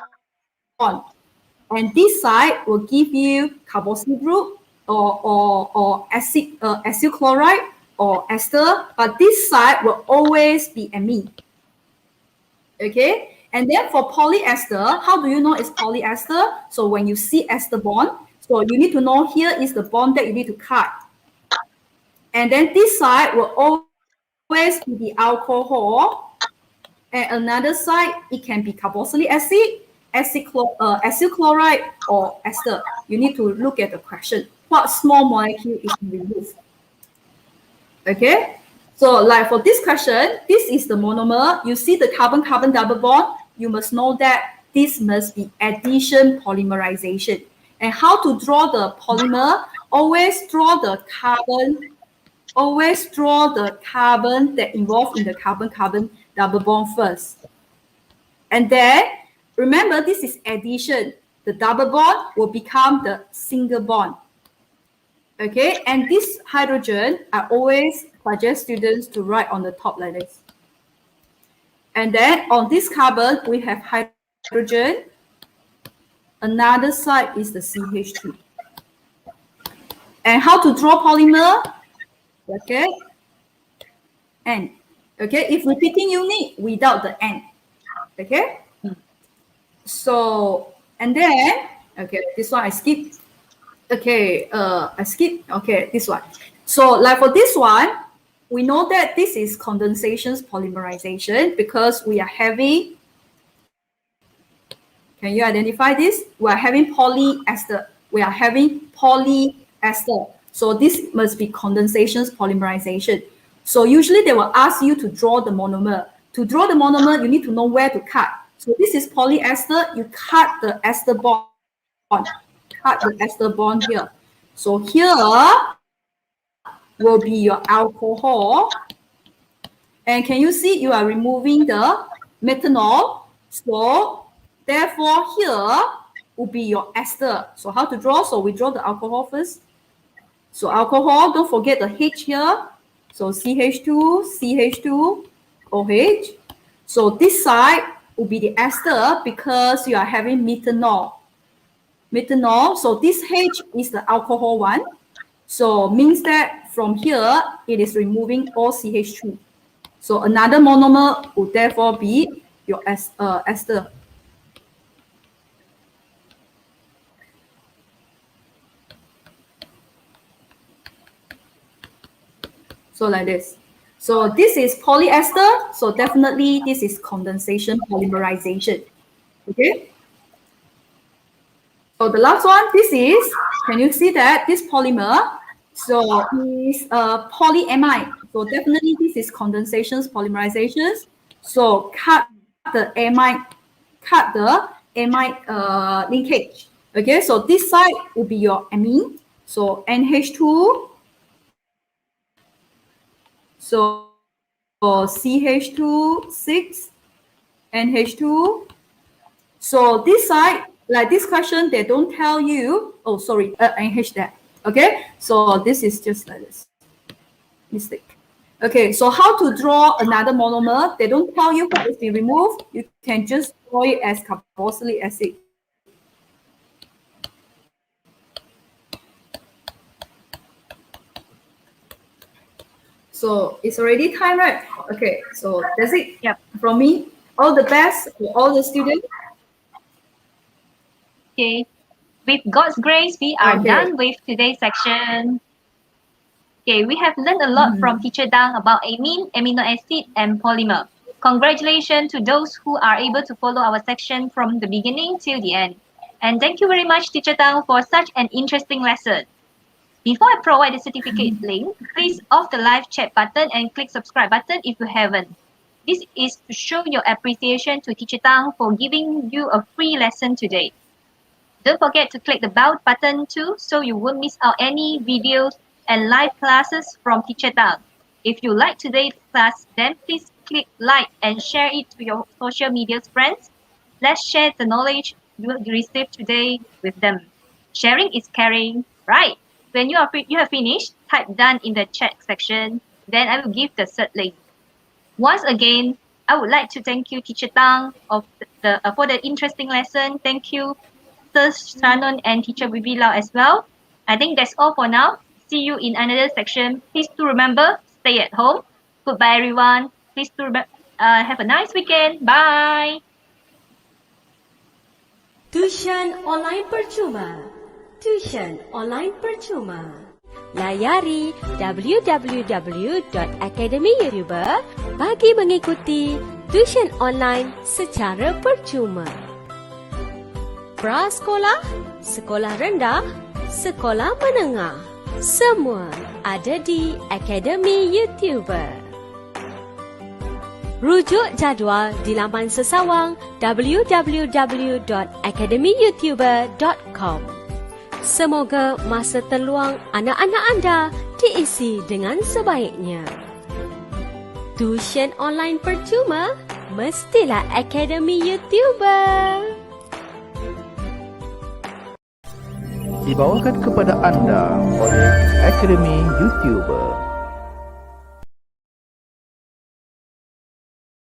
And this side will give you carboxyl group or acyl chloride or ester, but this side will always be amine. Okay, and then for polyester, how do you know it's polyester? So when you see ester bond, so you need to know here is the bond that you need to cut. And then this side will always be the alcohol, and another side it can be carboxylic acid, acyl chloride, or ester. You need to look at the question. What small molecule is removed? Okay, so like for this question, this is the monomer. You see the carbon-carbon double bond. You must know that this must be addition polymerization. And how to draw the polymer? Always draw the carbon. Always draw the carbon that involved in the carbon-carbon double bond first. And then remember, this is addition. The double bond will become the single bond. Okay, and this hydrogen, I always suggest students to write on the top like this. And then on this carbon, we have hydrogen. Another side is the CH2. And how to draw polymer? Okay, N. Okay, if repeating unit without the N. Okay, so, and then, okay, this one I skip. Okay, I skip. Okay, this one. So like for this one, we know that this is condensations polymerization because we are having, can you identify this? We are having polyester. We are having polyester. So this must be condensations polymerization. So usually they will ask you to draw the monomer. To draw the monomer, you need to know where to cut. So this is polyester. You cut the ester bond. Cut the ester bond here. So here will be your alcohol. And can you see you are removing the methanol? So therefore here will be your ester. So how to draw? So we draw the alcohol first. So alcohol, don't forget the H here. So CH2, CH2, OH. So this side will be the ester because you are having methanol. Methanol, so this H is the alcohol one. So means that from here, it is removing all CH2. So another monomer would therefore be your ester. So like this. So this is polyester. So definitely this is condensation polymerization. Okay. So the last one, this is, can you see that this polymer? So is polyamide. So definitely this is condensations polymerizations. So cut the amide linkage. Okay, so this side will be your amine. So NH2. So CH2, 6, NH2. So this side, like this question, they don't tell you, oh, sorry, NH there. Okay, so this is just like this. Mistake. Okay, so how to draw another monomer? They don't tell you what is being removed. You can just draw it as carboxylic acid. So it's already time, right? Okay, so that's it. Yep. From me, all the best for all the students. Okay. With God's grace, we are done with today's section. Okay, we have learned a lot from Teacher Tang about amine, amino acid, and polymer. Congratulations to those who are able to follow our section from the beginning till the end. And thank you very much, Teacher Tang, for such an interesting lesson. Before I provide the certificate link, please off the live chat button and click subscribe button if you haven't. This is to show your appreciation to Teacher Tang for giving you a free lesson today. Don't forget to click the bell button too so you won't miss out any videos and live classes from Teacher Tang. If you like today's class, then please click like and share it to your social media friends. Let's share the knowledge you received today with them. Sharing is caring, right? When you have finished, type done in the chat section. Then I will give the cert link. Once again, I would like to thank you, Teacher Tang, for the interesting lesson. Thank you, Sir Shannon and Teacher Bibi Lau as well. I think that's all for now. See you in another section. Please do remember, stay at home. Goodbye, everyone. Please do have a nice weekend. Bye. Tuisyen online percuma. Tuisyen online percuma. Layari www.academyyoutuber bagi mengikuti tuisyen online secara percuma. Prasekolah, sekolah rendah, sekolah menengah, semua ada di Akademi YouTuber. Rujuk jadual di laman sesawang www.academyyoutuber.com. Semoga masa terluang anak-anak anda diisi dengan sebaiknya. Tuisyen online percuma mestilah Akademi YouTuber. Dibawakan kepada anda oleh Akademi YouTuber.